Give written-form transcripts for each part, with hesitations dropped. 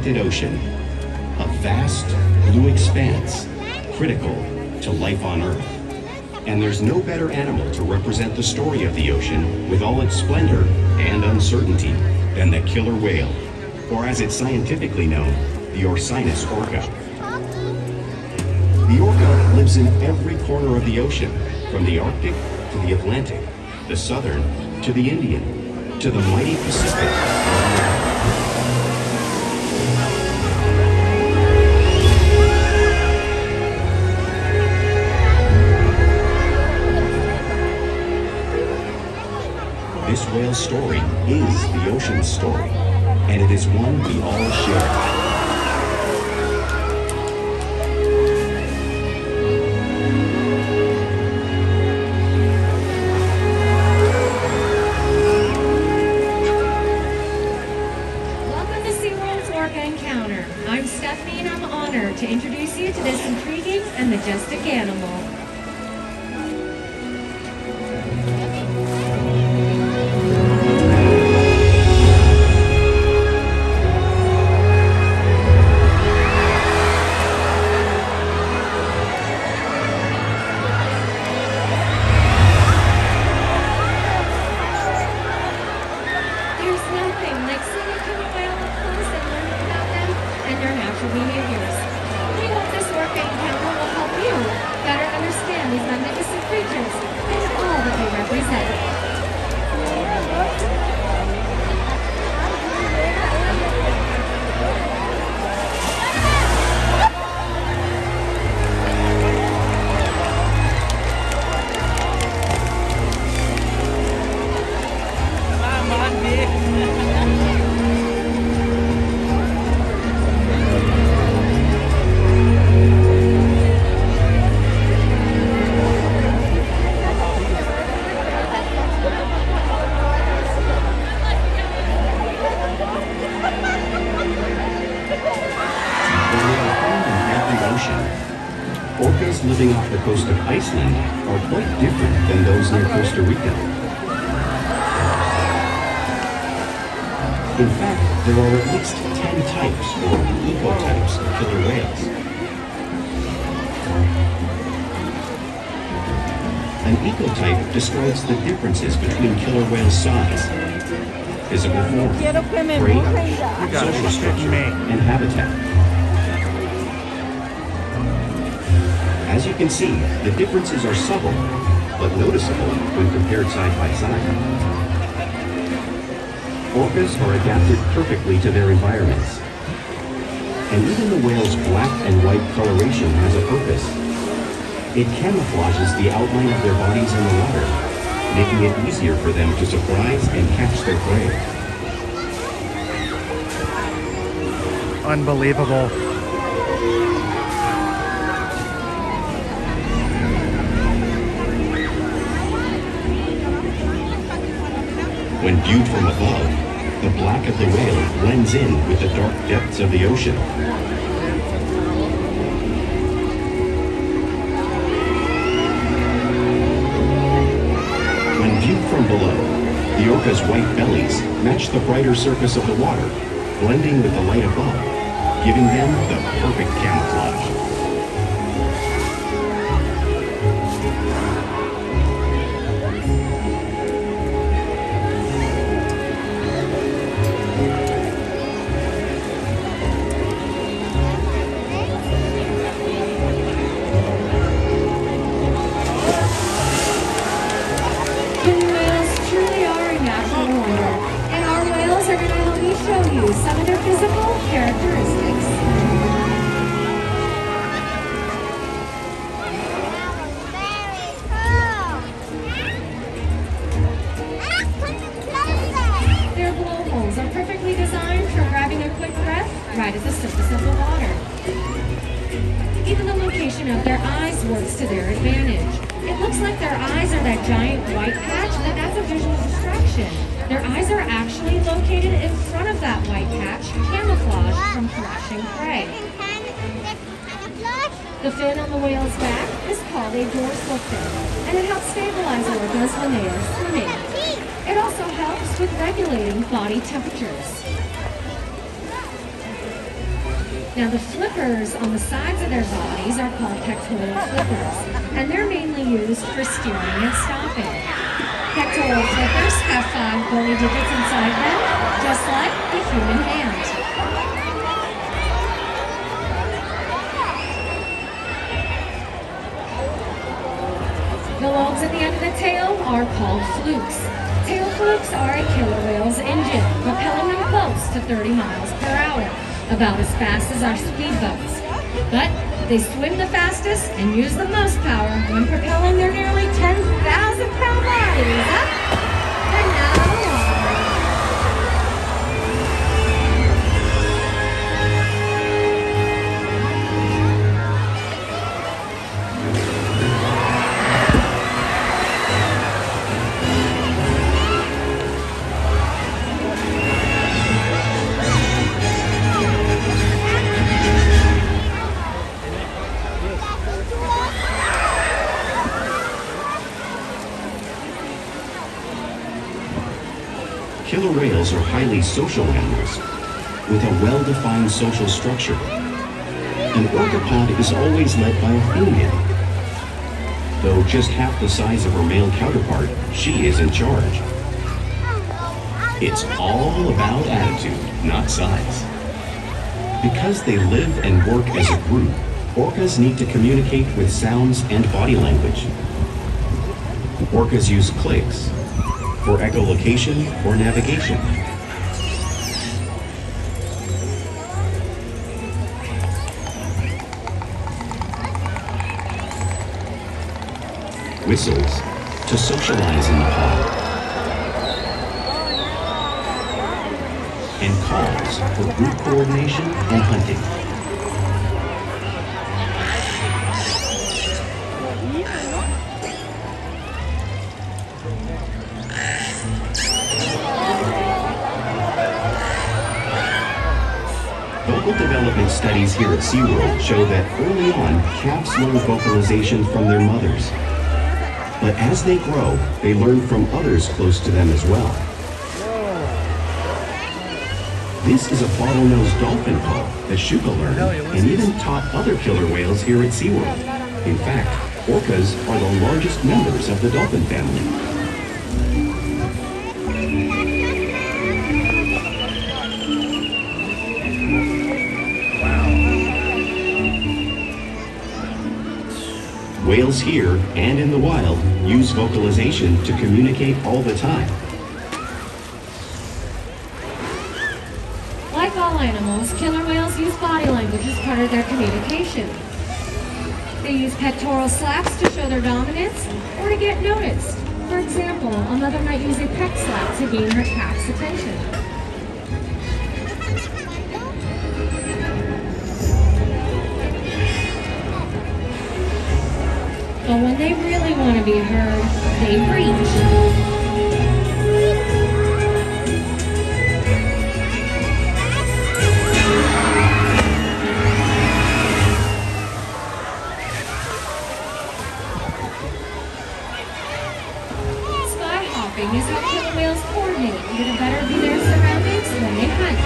neglected ocean, a vast blue expanse critical to life on Earth. And there's no better animal to represent the story of the ocean with all its splendor and uncertainty than the killer whale, or as it's scientifically known, the Orcinus orca. The orca lives in every corner of the ocean, from the Arctic to the Atlantic, the Southern to the Indian, to the mighty Pacific. This whale's story is the ocean's story, and it is one we all share. Welcome to SeaWorld's Orca Encounter. I'm Stephanie, and I'm honored to introduce you to this intriguing and majestic animal. Behaviors. We hope this Orca encounter will help you better understand these magnificent creatures and all that they represent. Orcas living off the coast of Iceland are quite different than those near Costa Rica. In fact, there are at least 10 types or ecotypes of killer whales. An ecotype describes the differences between killer whales' size, physical form, prey, social structure, and habitat. As you can see, the differences are subtle, but noticeable when compared side by side. Orcas are adapted perfectly to their environments. And even the whale's black and white coloration has a purpose. It camouflages the outline of their bodies in the water, making it easier for them to surprise and catch their prey. Unbelievable. When viewed from above, the black of the whale blends in with the dark depths of the ocean. When viewed from below, the orca's white bellies match the brighter surface of the water, blending with the light above, giving them the perfect camouflage. Some of their physical characteristics. Their blowholes are perfectly designed for grabbing a quick breath right at the surface of the water. Even the location of their eyes works to their advantage. It looks like their eyes are that giant white patch, but that's a visual distraction. Their eyes are actually located in front of that white patch, camouflaged from flashing prey. The fin on the whale's back is called a dorsal fin, and it helps stabilize orcas when they are swimming. It also helps with regulating body temperatures. Now the flippers on the sides of their bodies are called pectoral flippers, and they're mainly used for steering and stopping. Pectoral flippers have 5 bony digits inside them, just like the human hand. The lobes at the end of the tail are called flukes. Tail flukes are a killer whale's engine, propelling them close to 30 miles per hour, about as fast as our speedboats. But they swim the fastest and use the most power when propelling their nearly 10,000-pound bodies up and out of the water. Killer whales are highly social animals with a well-defined social structure. An orca pod is always led by a female. Though just half the size of her male counterpart, she is in charge. It's all about attitude, not size. Because they live and work as a group, orcas need to communicate with sounds and body language. Orcas use clicks for echolocation or navigation. Whistles to socialize in the pod. And calls for group coordination and hunting. Vocal development studies here at SeaWorld show that early on, calves learn vocalization from their mothers. But as they grow, they learn from others close to them as well. This is a bottlenose dolphin call that Shuka learned and even taught other killer whales here at SeaWorld. In fact, orcas are the largest members of the dolphin family. Whales here and in the wild use vocalization to communicate all the time. Like all animals, killer whales use body language as part of their communication. They use pectoral slaps to show their dominance or to get noticed. For example, a mother might use a pec slap to gain her calf's attention. But when they really want to be heard, they breach. Sky hopping is how killer whales coordinate to get a better view of their surroundings when they hunt.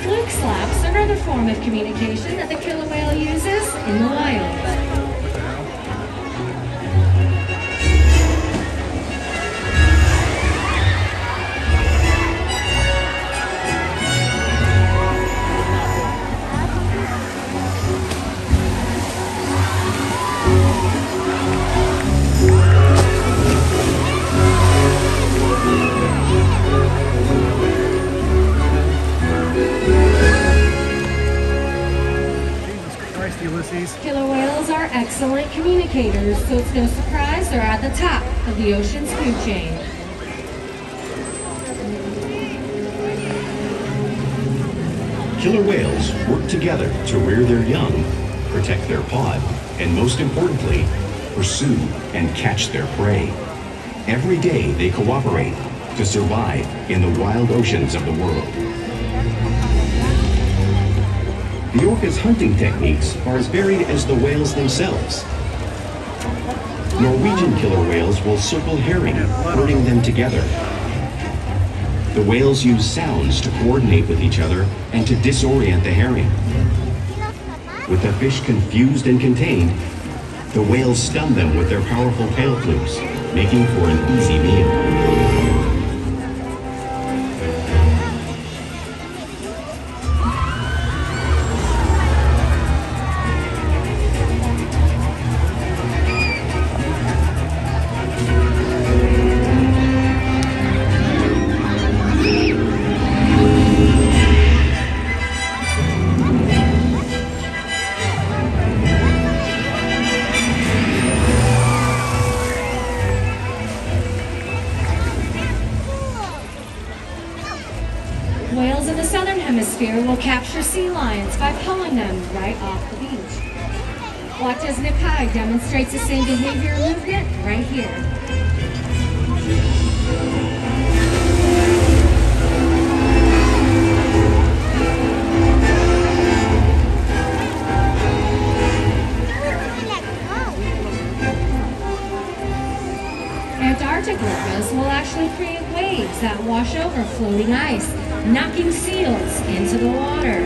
Fluke slaps are another form of communication that the killer whale uses in the wild. Ulysses. Killer whales are excellent communicators, so it's no surprise they're at the top of the ocean's food chain. Killer whales work together to rear their young, protect their pod, and most importantly, pursue and catch their prey. Every day they cooperate to survive in the wild oceans of the world. The orca's hunting techniques are as varied as the whales themselves. Norwegian killer whales will circle herring, herding them together. The whales use sounds to coordinate with each other and to disorient the herring. With the fish confused and contained, the whales stun them with their powerful tail flukes, making for an easy meal. Whales in the southern hemisphere will capture sea lions by pulling them right off the beach. Watch as Nakai demonstrates the same behavior and movement right here. Antarctic orcas will actually create waves that wash over floating ice, knocking seals into the water.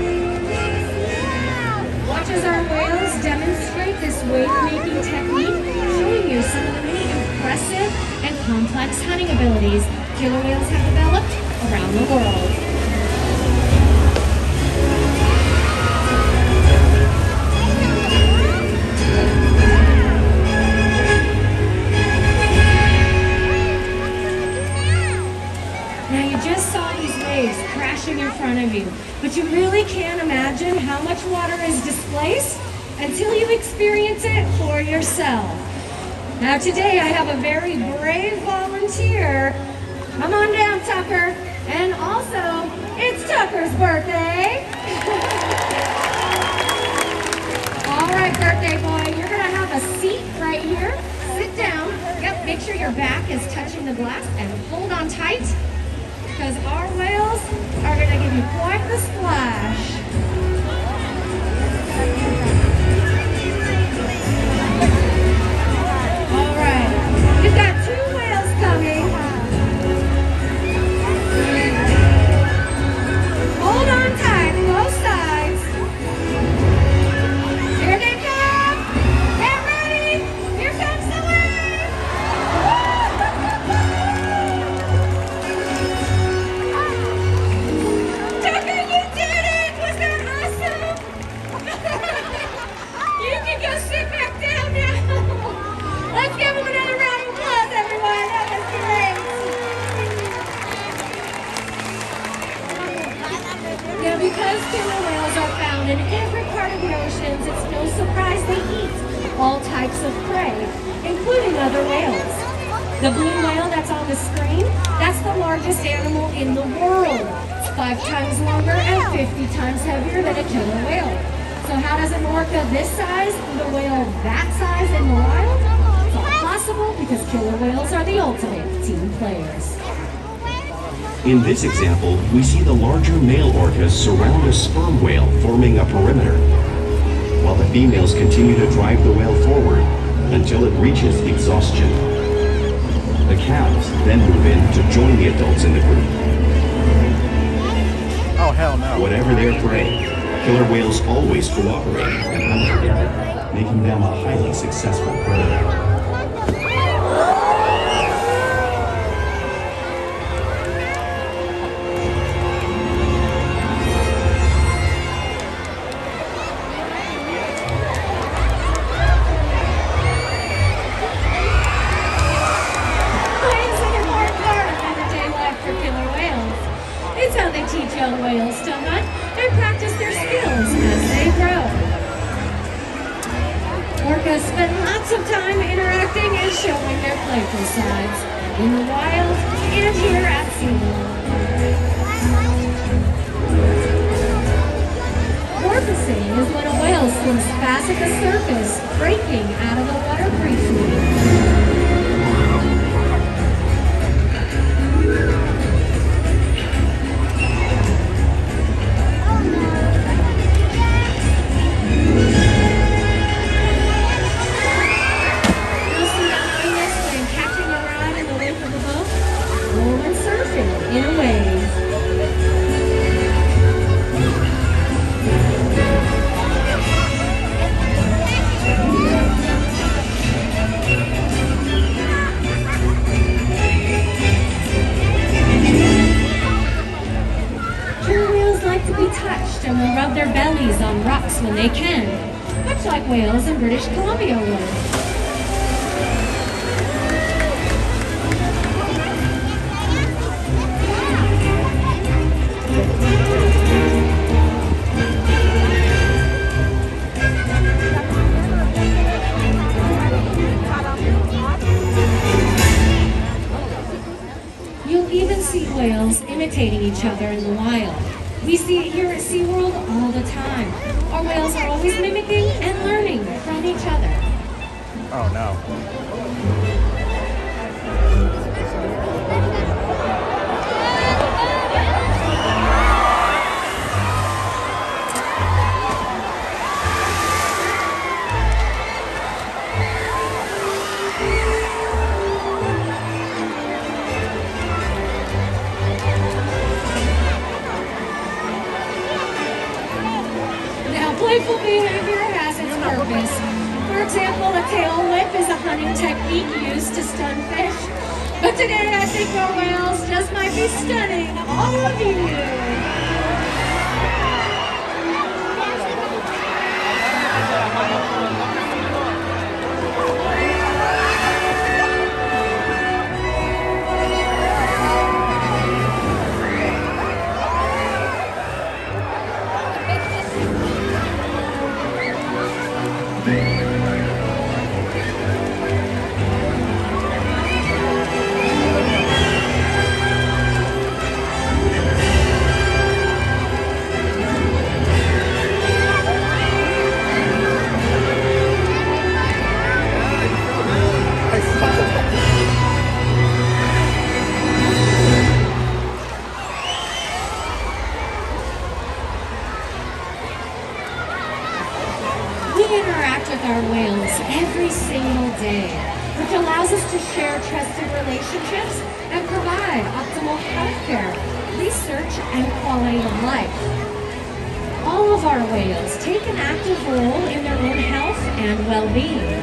Watch as our whales demonstrate this wave-making technique, showing you some of the many impressive and complex hunting abilities killer whales have developed around the world. Now you just saw these waves crashing in front of you, but you really can't imagine how much water is displaced until you experience it for yourself. Now today I have a very brave volunteer. Come on down, Tucker. And also, it's Tucker's birthday. All right, birthday boy, you're gonna have a seat right here. Sit down. Yep, make sure your back is touching the glass and hold on tight, because our whales are going to give you quite the splash. All right, we've got 2 whales coming. Hold on tight, both sides. Here they come. Get ready. Here comes the wave. Tucker, you did it! Was that awesome? You can go sit back down now. Let's give him another round of applause, everyone. That was great. Now, because killer whales are found in every part of the oceans, it's no surprise they eat all types of prey, including other whales. The blue whale that's on the screen, that's the largest animal in the world. It's 5 times longer and 50 times heavier than a killer whale. So how does an orca this size eat a whale that size in the wild? It's all possible because killer whales are the ultimate team players. In this example, we see the larger male orcas surround a sperm whale, forming a perimeter, while the females continue to drive the whale forward until it reaches exhaustion. The calves then move in to join the adults in the group. Oh, hell no. Whatever their prey, killer whales always cooperate and hunt together, making them a highly successful predator. Waves are an important part of everyday life for killer whales. It's how they teach young whales to hunt and practice their skills as they grow. Orcas spend lots of time interacting and showing their playful sides in the wild and here at SeaWorld. Porpoising is when a whale swims fast at the surface, breaking out of the water briefly. like to be touched and will rub their bellies on rocks when they can, much like whales in British Columbia would. You'll even see whales imitating each other in the wild. We see it here at SeaWorld all the time. Our whales are always mimicking and learning from each other. Oh no. Now, playful behavior has its purpose. For example, a tail whip is a hunting technique used to stun fish. But today, I think our whales just might be stunning all of you. We interact with our whales every single day, which allows us to share trusted relationships and provide optimal healthcare, research, and quality of life. All of our whales take an active role in their own health and well-being.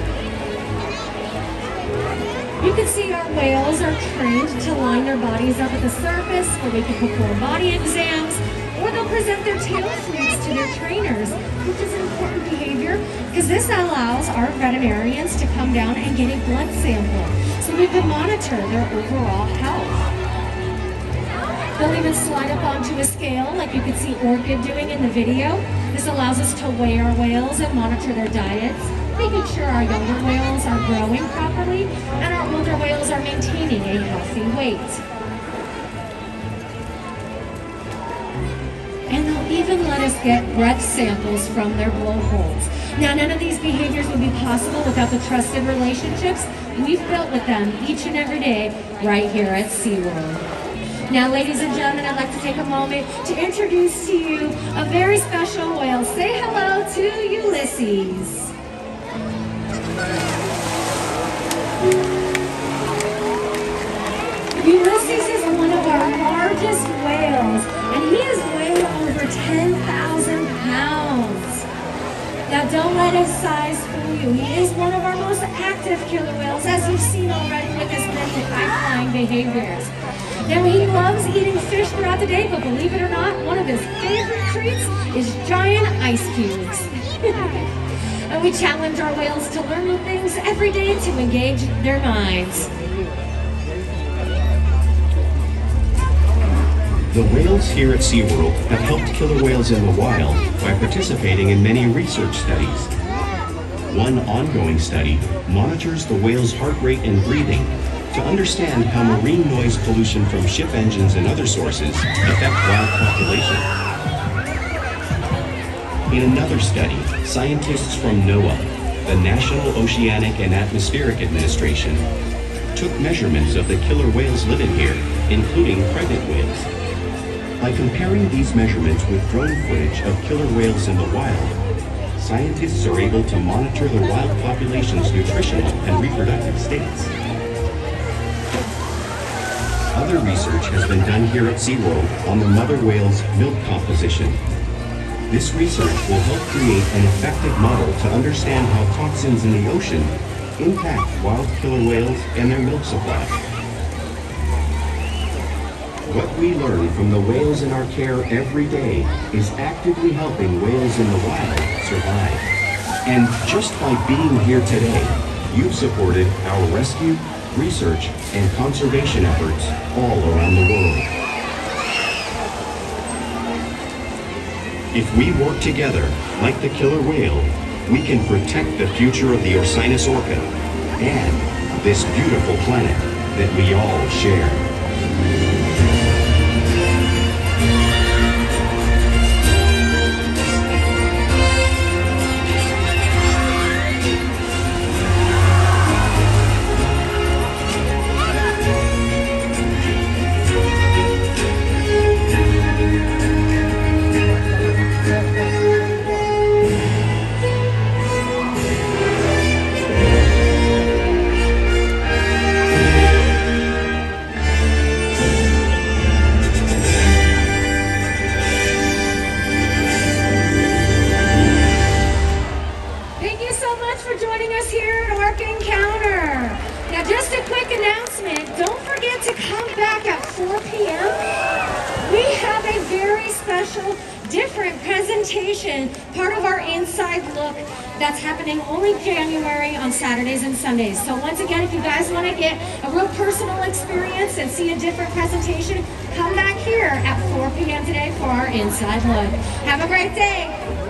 You can see our whales are trained to line their bodies up at the surface where they can perform body exams, or they'll present their tail flukes to their trainers, which is an important behavior because this allows our veterinarians to come down and get a blood sample so we can monitor their overall health. They'll even slide up onto a scale like you could see Orca doing in the video. This allows us to weigh our whales and monitor their diets, making sure our younger whales are growing properly and our older whales are maintaining a healthy weight. And they'll even let us get breath samples from their blowholes. Now, none of these behaviors would be possible without the trusted relationships we've built with them each and every day right here at SeaWorld. Now, ladies and gentlemen, I'd like to take a moment to introduce to you a very special whale. Say hello to Ulysses. Ulysses is one of our largest whales, and he is weighed over 10,000 pounds. Now, don't let his size fool you. He is one of our most active killer whales, as you've seen already with his many high-flying behaviors. Now, he loves eating fish throughout the day, but believe it or not, one of his favorite treats is giant ice cubes. And we challenge our whales to learn new things every day to engage their minds. The whales here at SeaWorld have helped killer whales in the wild by participating in many research studies. One ongoing study monitors the whale's heart rate and breathing to understand how marine noise pollution from ship engines and other sources affect wild population. In another study, scientists from NOAA, the National Oceanic and Atmospheric Administration, took measurements of the killer whales living here, including pregnant whales. By comparing these measurements with drone footage of killer whales in the wild, scientists are able to monitor the wild population's nutritional and reproductive states. Other research has been done here at SeaWorld on the mother whale's milk composition. This research will help create an effective model to understand how toxins in the ocean impact wild killer whales and their milk supply. What we learn from the whales in our care every day is actively helping whales in the wild survive. And just by being here today, you've supported our rescue, research, and conservation efforts all around the world. If we work together, like the killer whale, we can protect the future of the Orcinus orca and this beautiful planet that we all share. Thank you so much for joining us here at Orca Encounter. Now, just a quick announcement. Don't forget to come back at 4 p.m. We have a very special, different presentation, part of our inside look that's happening only January on Saturdays and Sundays. So once again, if you guys want to get a real personal experience and see a different presentation, come back here at 4 p.m. today for our inside look. Have a great day.